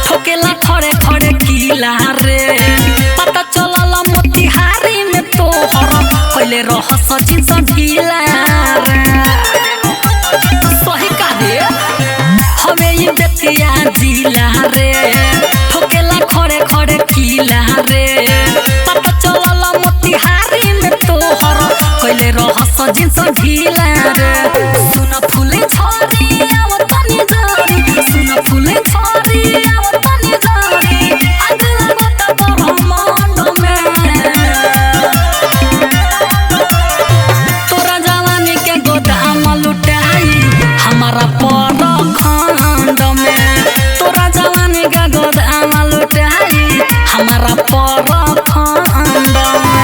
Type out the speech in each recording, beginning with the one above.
ठोकेला खड़े खड़े किला रे पता चलल मोतिहारी में तोहर पहले रहस जिंस ढीला रे सही काहे हमें ये बेतिया जिला रे ठोकेला खड़े खड़े किला रे पता चलल मोतिहारी में तोहर पहले रहस जिंस ढीला रे सुन फूले छोरी आवतनी जारी सुन फूले छोरी आवतनी जारी आज लगता ब्रह्मांड में तोरा जवानी के गोदाम लुटाई हमारा परखंड में तोरा जवानी के गोदाम लुटाई हमारा परखंड में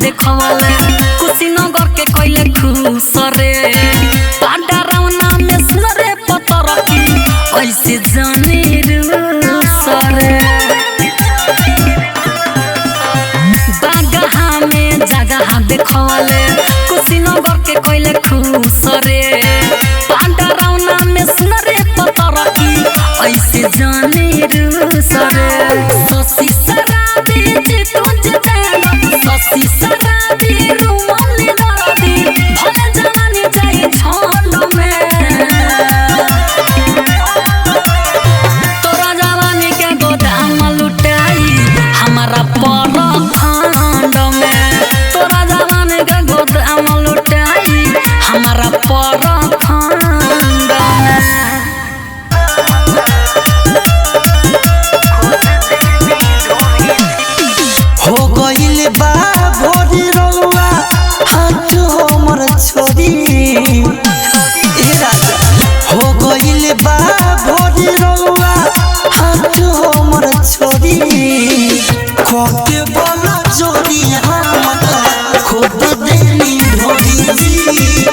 देखले कुशीनगर के कोइले खुश रे पांडरौना में सुन रे पतर की ऐसे जाने रूस रे बागहा में जगह देखले कुशीनगर के कोइले खुश रे पांडरौना में सुन रे पतर की ऐसे जाने रूस रे ससी शराबी जी तुझे जाना ससी शराबी रुमाली दर्दी भले जवानी जाए छंड में तोरा जवानी के गोदाम लुटाई हमारा परखंड में तोरा जवानी के गोदाम लुटाई हमारा परखंड में हो गइल बा भोरी रउआ हाथ हमर छोरी ए राजा हो गइल बा भोरी रउआ हाथ हमर छोरी कोके बोला जोरी हमरा खुद देनी ढोरी जी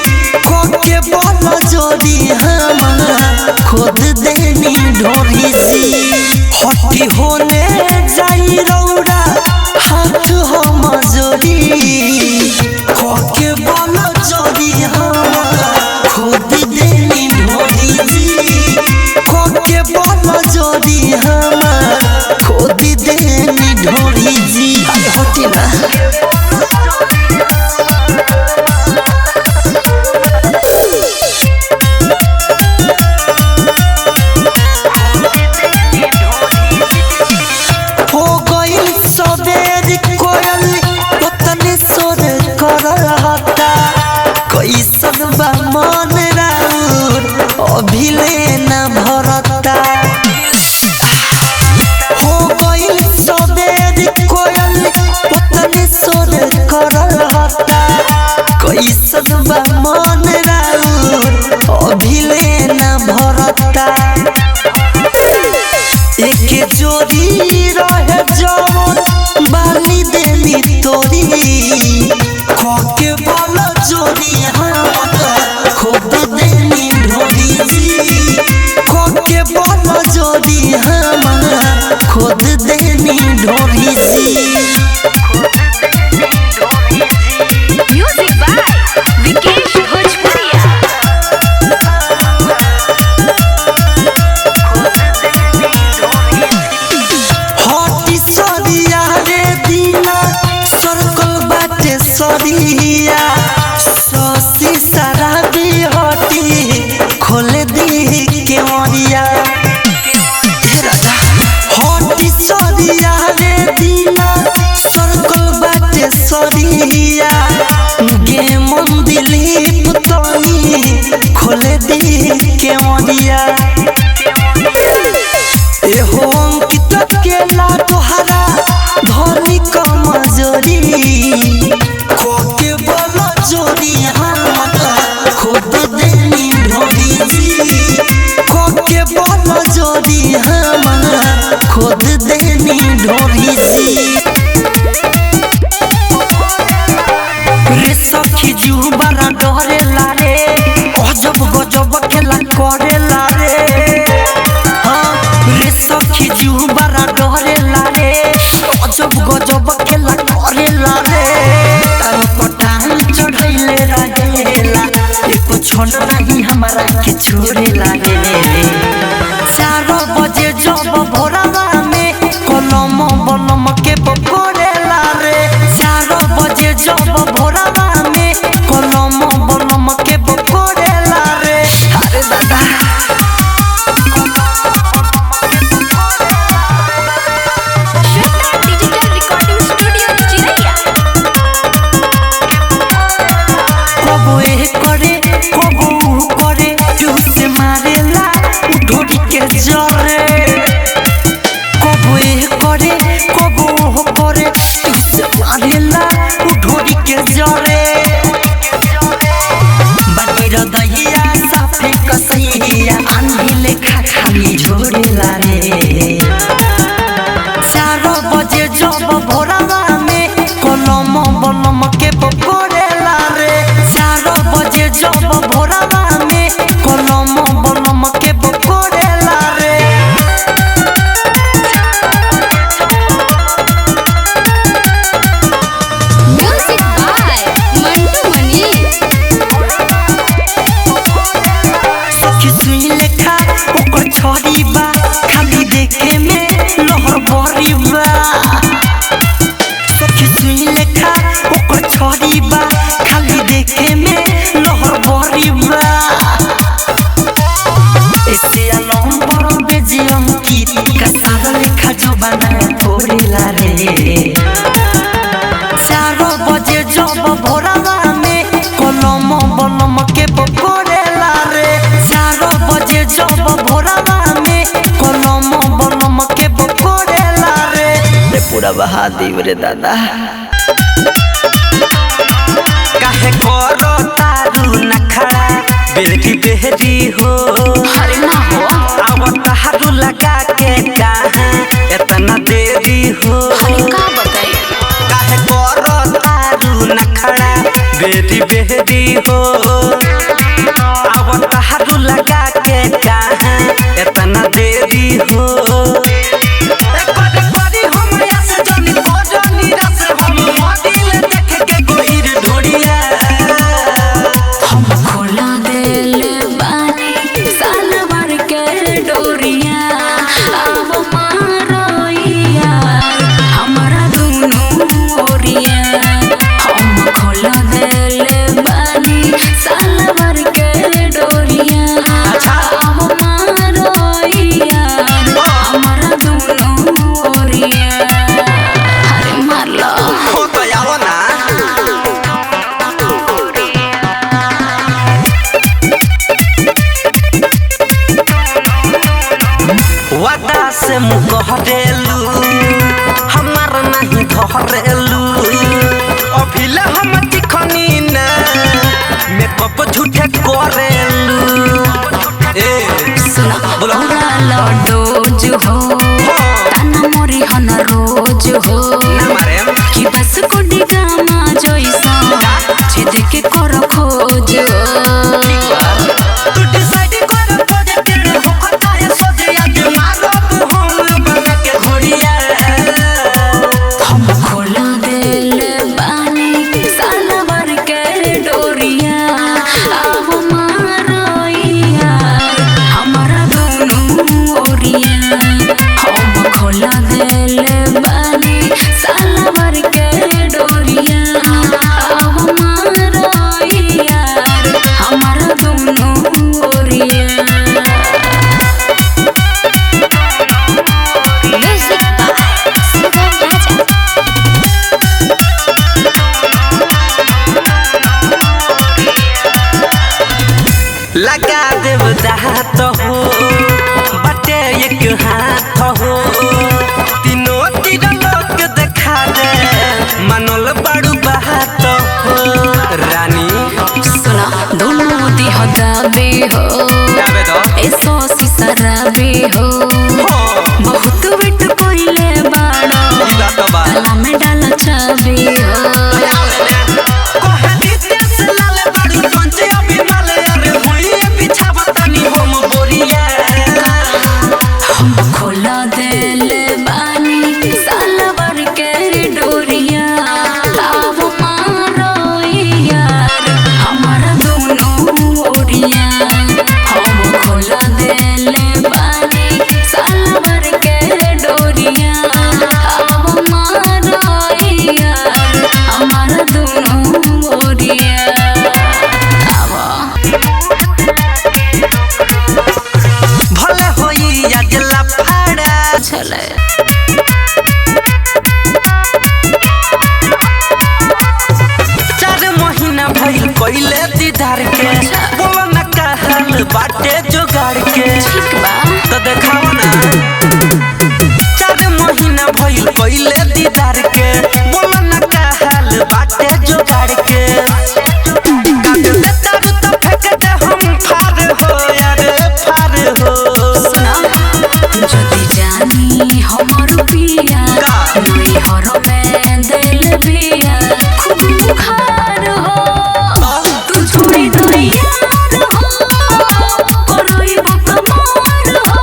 कोके बोला जोरी हमरा खुद देनी ढोरी जी हटी होने जाई रउरा हाथ हम जोरी कोके बोला जोरी हमरा खुद देनी ढोरी जी कोके बोला जोरी हमरा खुद देनी ढोरी जी हटी ना हो गइल सबेर कोयल पतनी सोर करहता कैसन बा मन राउर अभिले न भरता हो गइल सबेर कोयल पतनी सोर करहता कैसन बा मन राउर अभिले न भरता एक जोड़ी रहे जवन बानी देली तोरी कोके बोला जोड़ी हमरा खुद देली ढोरी जी कोके बोला जोड़ी हमरा खुद देली ढोरी जी म्यूजिक बाय विकेश भोजपुरिया हटी सरिया रे दीना सर्कल बाटे सरिया ससी शराबी हटी खोले दी के मरिया हटी सरिया रे दीना सर्कल बाटे सरिया गे मन दिलीप तनी खोले दी के मरिया एहो अंकित केला तोहरा धनी कमजोरी कोके बोला जोरी हमरा खुद देनी ढोरी जी कोके बोला जोरी हमरा खुद देनी ढोरी जी रे सखी जुबारा डरे लारे अजब गजब केला करे लारे हाँ रे सखी देखे में लोहर बरी बा सखी सुई लेखा ओकर छोरी बा खाली देखे में लोहर बरी बा ऐसे अलम पर बेजियम की कसार लेखा जो बना थोड़ी ला रे 4 बजे जब भोरवा में कलम बलम के बकोरेला रे 4 बजे जब भोरवा में कलम बलम के बकोरेला रे पूरा बहा दीव रे दादा काहे करो तारू नखरा बेरी बेरी हो अरे ना हो अब तारू लगा के कहां इतना देरी हो अरे का बताई काहे करो तारू नखरा बेरी बेरी हो अब तारू लगा के कहां इतना देरी हो वादा से मुकह देलू हमार नहीं धरेलू अभिले हम तिखनी ना मेकअप झूठे करेलू ए सुना बोलो डोज हो ताना मोरी हन रोज हो ना मारे कि बस को डिगामा जइसा छेद के कर खोज तू डिसाइड कर पॉजिटिव हो खता है सोचे आज मारो हम बना के घोड़िया हम खोला दिल बानी साला भर के डोरिया अब मारो यार हमारा दोनों ओरिया हम खोला दिल बानी साला भर के डोरिया अब मारो यार हमारा दोनों ओरिया म्यूजिक बाय सुगम राजा लगा देव दात हो बटे एक हाथ हो तीनों तीर लोग देखा दे मनोल बड़ू बात हो रानी सुना दोनों दिह दाबे हो जाबे दो ऐसो सिसराबे हो बहुत विट कोइले बाड़ो ई बात बा गला में डाल छबे हो कोहे दिस लाल बड़ू पंचे अभी माले अरे हुई पीछा बतानी हम बोरिया हम खोला दिल बानी साला भर के डोरिया अब मारो यार हमारा दोनों ओरिया हम खोला दिल बानी साला भर के डोरिया अब मारो यार हमारा दोनों ओरिया भले होई अजला फाड़ा चले 4 महीना भइल कइले दीदार के बोलो न का हाल बाटे जोगाड़ के ठीक बा तो देखाओ ना 4 महीना भइल कइले दीदार के बोलो न का हाल बाटे जोगाड़ के काट दे तारू तो फेंक दे हम फार हो यार फार हो सुना जदी जानी हमर पिया नई हर में दिल बिया खूब बुखार हो तू छोड़ी दो यार हो करई बकमार हो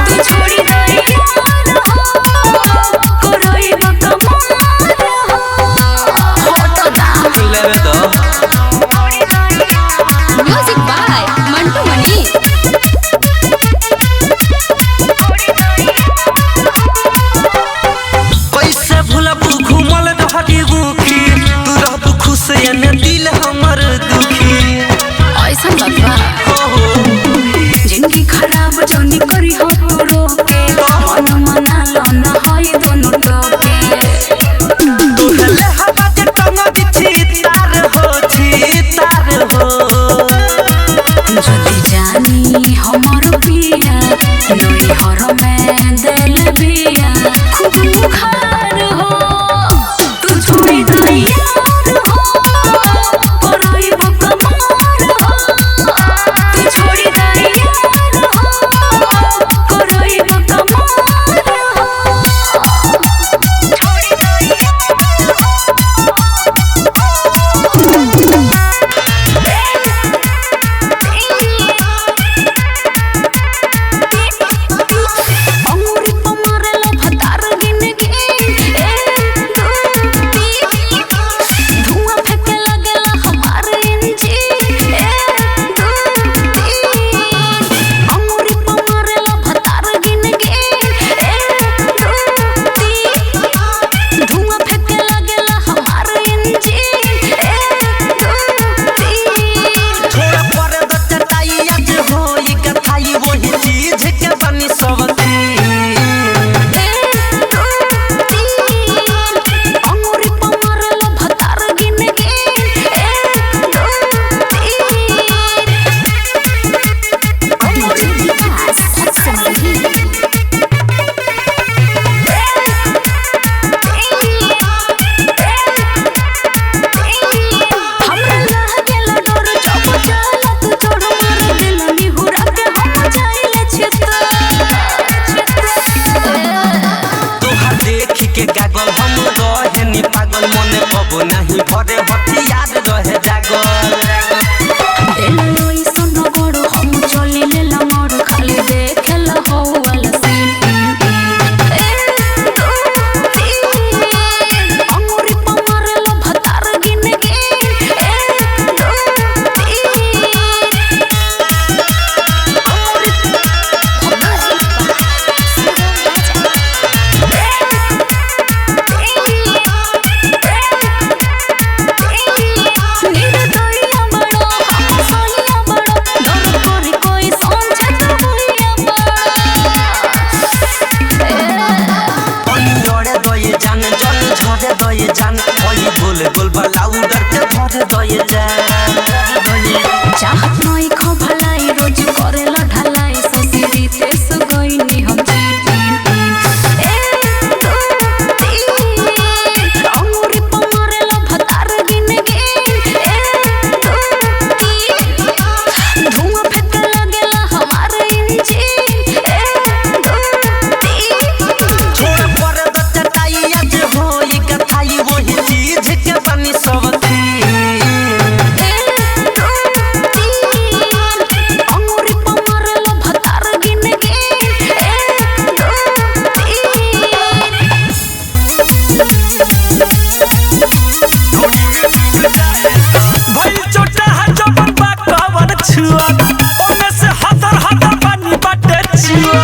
तू छोड़ी दो यार हो करई बकमार हो तो ना लेवे दो म्यूजिक बाय मंटू मनी ले बिया खूब मुखार हो तू छोड़ी दई यार हो परोई बकमार हो तू छोड़ी दई यार हो परोई बकमार हो छोड़ी दई नहीं भरे हथियार रहे जागल देलोई सुन बड़ हम चली लेला मोर खाली देखेल हो वाला सीन अंगुरी पमारल भतार गिन गे दये जान ओई बोले बोल लाउडर के भरे दये जान चाहत नई खो भलाई रोज करेला ढलाई ससुरी ते सुगइनी हम अंगुरी पमारल भतार गिन गे धुआं फेंक लागेला हमार इंजन छोड़ पर दचटाई आज होई कथाई वही चीज के बनी सब अंगुरी पमारल भतार गिन गे भई छोटा है जबन बाकावन छुआ ओने से हतर हतर पानी बाटे छुआ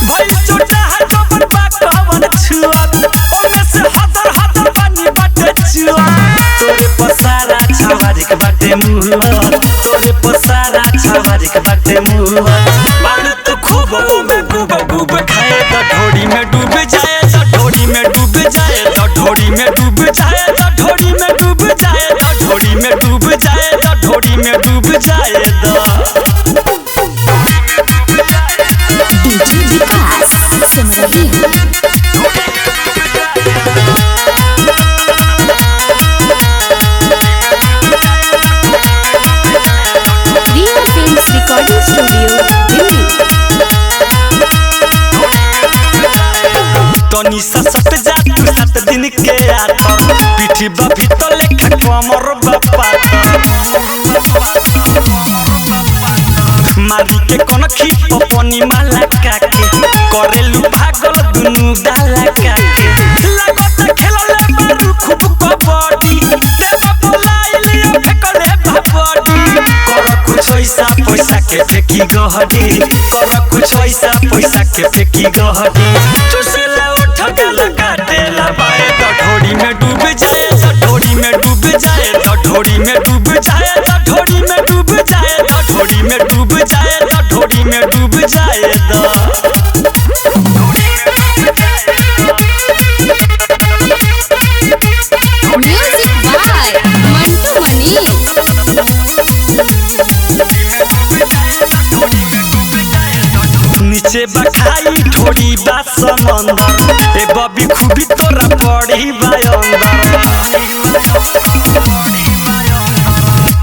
भई छोटा है जबन बाकावन छुआ ओने से हतर हतर पानी बाटे छुआ तोरे पसारा छावारिक बाटे मुआ तोरे पसारा छावारिक बाटे मुआ बाण तो खूब में गुब खाए तो ढोड़ी में डूब जाए तो ढोड़ी में डूब जाए तो ढोड़ी में डूब जाए तो ढोड़ी में डूब जाए तो ढोड़ी में डूब जाए तो ढोड़ी में डूब जाए DJ Vikas Simrahi real films recording studio Delhi तनी सा सट जा तू 7 दिन के आता पीठी बा भीतर लेखा कमर बापा मारी के कनखी पपनी माला काके करेलु भागल दुनु डाला काके लागत खेलले मारू खूब कबड्डी देवा बोलाइली फेकले भाबडी कर कुछ ऐसा पैसा के फेकी गहडी कर कुछ ऐसा पैसा के फेकी गहडी चुसेला उठका लगा देला बाए तो ढोड़ी में डूब जाए तो ढोड़ी में डूब जाए तो ढोड़ी में डूब जाए तो ढोड़ी में डूब जाए तो ढोड़ी में डूब जाए तो ढोड़ी में डूब जाए म्यूजिक बाय मंटू मनी नीचे बखाई ढोड़ी बा समंदर ए बबी खूबी तोरा पड़ी बा अंदर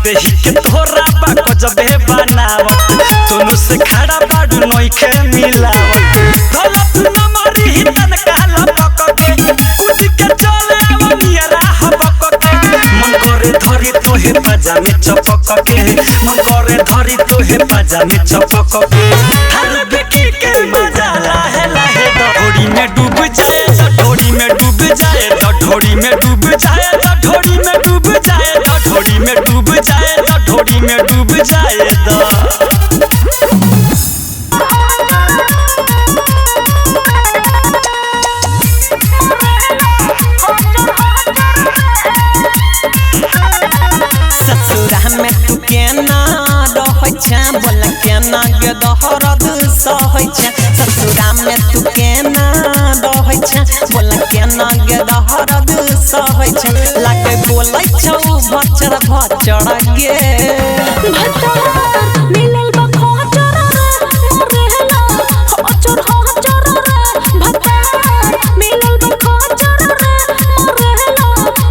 देही के तोरा बा गजबे बनावत दोनों से खड़ा बाडू नइखे मिलावत दौलत न मारी तन कहला पकके कुछ के चले आवनियरा हबकके मन करे धरी तोहे पजामे चपकके मन करे धरी तोहे पजामे चपकके हर बेकी के मजा लाहे लाहे ढोड़ी में डूब जाए तो ढोड़ी में डूब जाए तो ढोड़ी में डूब जाए तो ढोड़ी में डूब जाए तो ढोड़ी में डूब जाए तो ढोड़ी में डूब जाए ससुरा में तू केना रहै छै बोला केना गे दहरद सहै छै ससुरा में तू केना रहै छै बोला केना गे दहरद सहै छै लागे बोलै छौ भचर भचर गे भतार मिलल बा खोचर रे मोरेला खोचर खोचर रे भतार मिलल बा खोचर रे मोरेला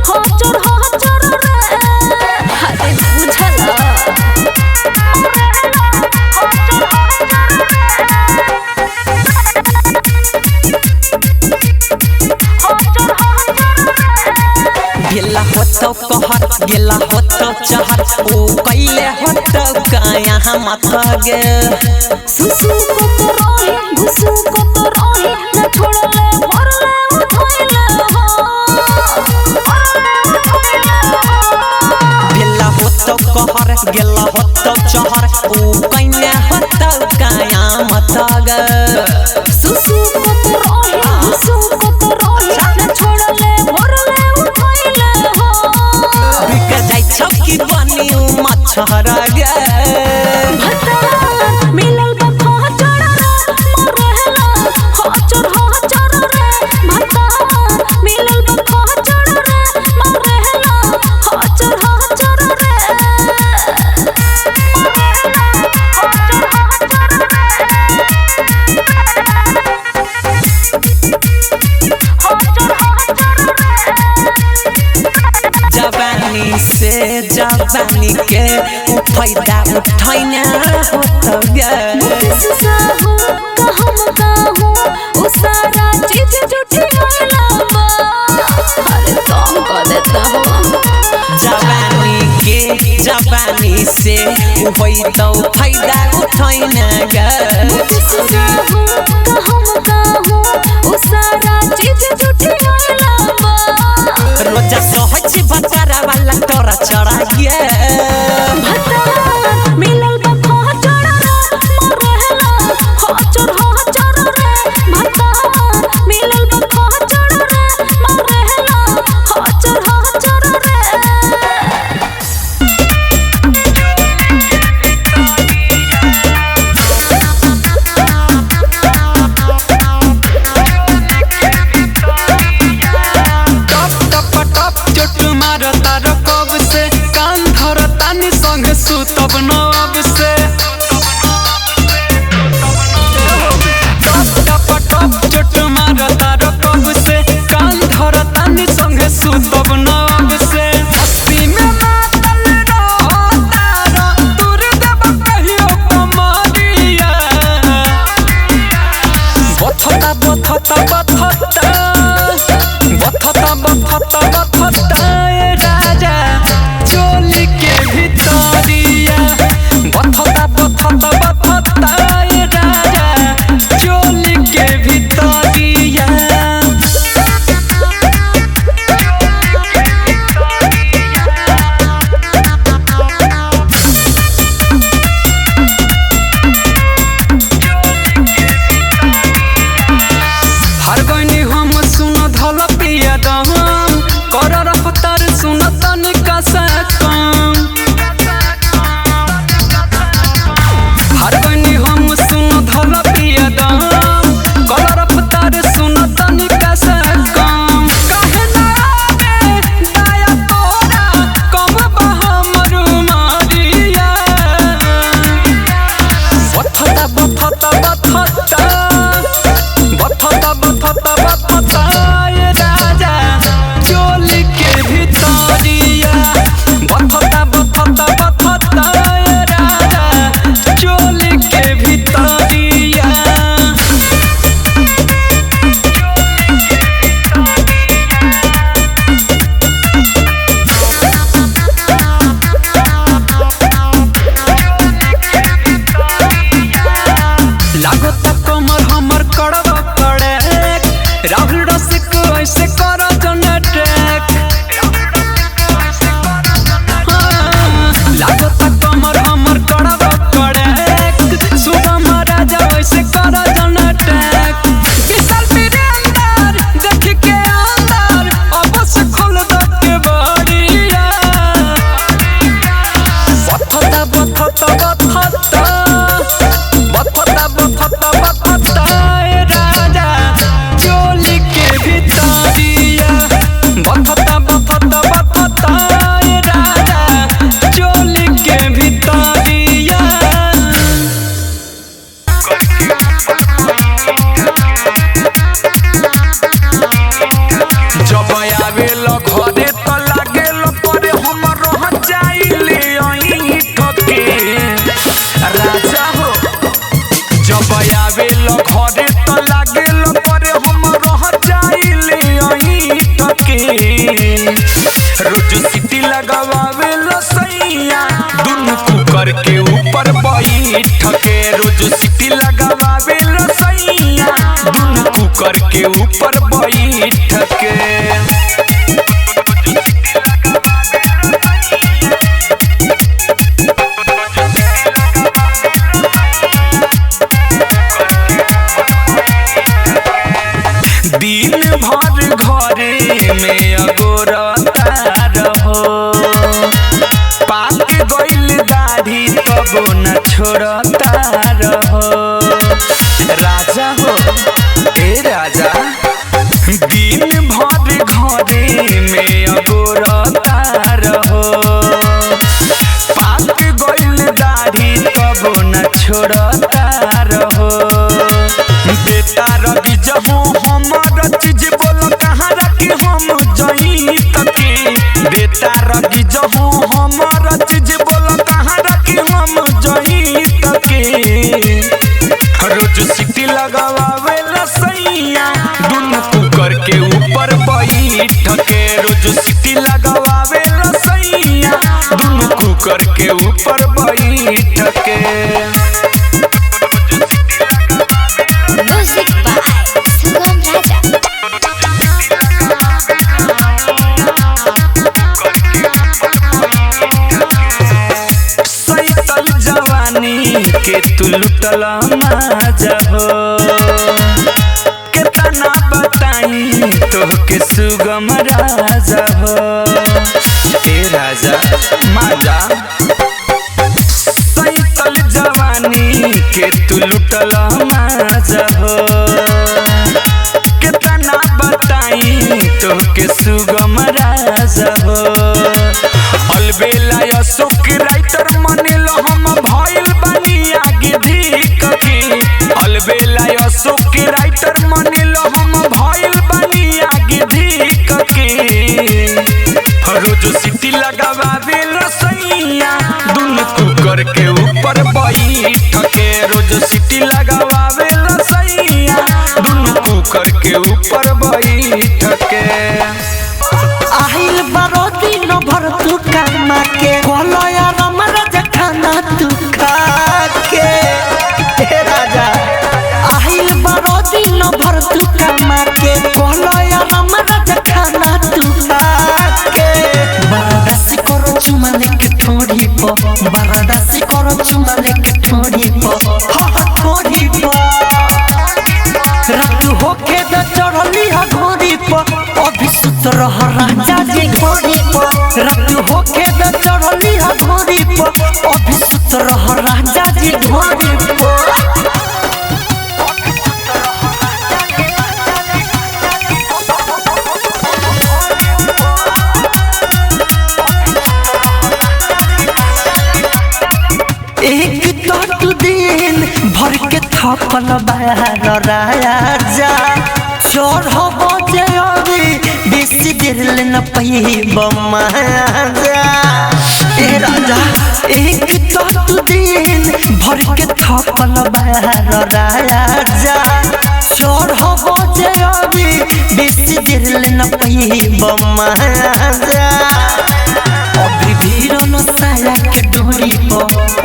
खोचर खोचर रे अरे बुझला गेला होतो कहर गेला होतो चहर ओ कैले होतो काया माथा गे सुसु को तो रहे घुसु को तो रहे न छोड़ले भरले उठैले गेला होतो कहर गेला होतो चहर ओ कैले होतो काया माथा गे सुसु को तो रहे घुसु को तो रहे न छोड़ले भरले उठैले बिक जाय छौ की बनी मछहरा गे भतार मिलल बा खोचर रे मोरेला खोचर खोचर रे भतार मिलल बा खोचर रे मोरेला खोचर खोचर रे जवानी से जवानी के फायदा उठाइना होतो गे साहू कहूँ वो सारा चीज झूठी होला बा अरे तुम को देता हूँ जवानी से होई तो फायदा उठाइना गे साहू कहूँ वो सारा चीज झूठी होला बा रोजा सहै छी भचारा वाला तोरा चढ़ा गे भतार मिलल बा खोचर रे मोरेला खोचर खोचर रे भतार मिलल बा खोचर रे मोरेला खोचर खोचर रे सुतब नब से टप टप चोट मारता रकब से कान धरता नि संगे सुतब नब से हस्ती में मातल रहता र दूर देब कहियो कमरिया बथता बथता बथता बथता बथता बथता ए राजा चोली के भितरिया बथता बथता बथता ए राजा चोली के भितरिया हर गइनी हम जब आवेल घरे तो लागेल करे हम रह जाइले टके रोज सीटी लगावेल सैया दुनु कुकर के ऊपर बैठ के रोज सीटी लगावेल सैया दुनु कुकर के ऊपर बैठ के दिन भर घरे में अगोरता रहो पाक गइल दाढ़ी तबो न छोड़ता रहो राजा हो ए राजा दिन भर घरे में अगोरता रहो पाक गइल दाढ़ी तबो न छोड़ता रहो बेटा रवि जहू हमारा चीज बोलो कहाँ रखी हम जई तके बेटा रवि जहू हमारा चीज बोलो कहाँ रखी हम जई तके रोज सीटी लगावेला सैया दुनु कुकर के ऊपर बैठ के रोज सीटी लगावेला सैया दुनु कुकर के ऊपर बैठ के Music by Sugam Raja. सैतल जवानी के तू लुटल माजा हो केतना बताई तोहके सुगम राजा हो ए राजा माजा सैतल जवानी के तू लुटल माजा हो केतना बताई तोहके सुगम राजा हो अलबेला अशोक राइटर मनेल हम भइल बानी आगे धीक के अलबेला अशोक राइटर मनेल हम भइल बानी आगे धीक के रोज सीटी लगावेल सैया दुनु कुकर के ऊपर बैठ के रोज सीटी लगावेल सैया दुनु कुकर के ऊपर बैठ के आहिल बारो दिन भर तू कामा के कोलया राजा खाना तू खा के हे राजा आहिल बारो दिन भर तू कामा के कोलया राजा खाना तू खा के बरदासी करो चुमा लेके ठोड़ी पो बरदासी करो चुमा लेके ठोड़ी पो ठोड़ी पो रात होके द चढ़ली हा घोड़ी पर अभी सुत रह राजा जी घोड़ी पर रात होके द चढ़ली हा घोड़ी पर अभी सुत रह राजा जी घोड़ी पर एक तो दिन भर के थपल बाहर राजा चोर हो बजे अभी बेसी देर ले न पैब माजा ए राजा एक तो दिन भर के थपल बाहर राजा चोर हो बजे अभी बेसी देर ले न पैब माजा अभी भीड़ न साया के डोरी पो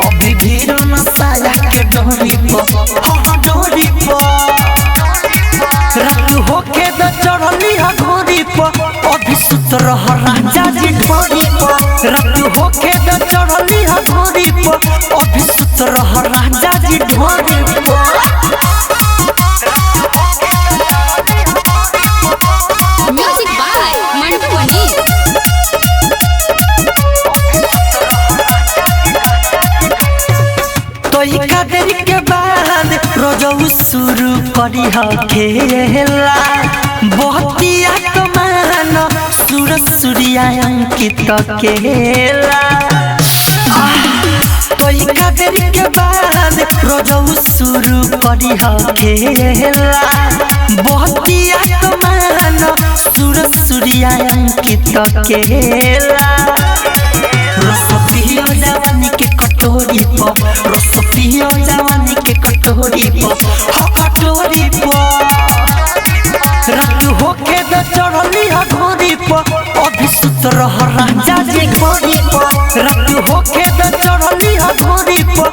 अभी भीड़ न साया के डोरी पो हाँ डोरी पो रात होके द चढ़ली हा घोड़ी पो अभी सुत रह राजा जी घोड़ी पो रात होके द चढ़ली हा घोड़ी पो अभी सुत रह राजा जी घोड़ी पो Music by Mantu Mani. तोइका देरी के बाद रोजौ शुरू करी ह खेला बहतिया कमान सूरज सूर्या अंकित केला तोइका देरी के बाद रोजौ शुरू करी ह खेला बहतिया कमान सूरज सूर्या अंकित केला रस पियो जवानी के कटोरी पर रस पियो जवानी के कटोरी पर हो कटोरी पर रात होके द चढ़ली ह घोड़ी पर अभी सुत रह राजा जे घोड़ी पर रात होके द चढ़ली ह घोड़ी पर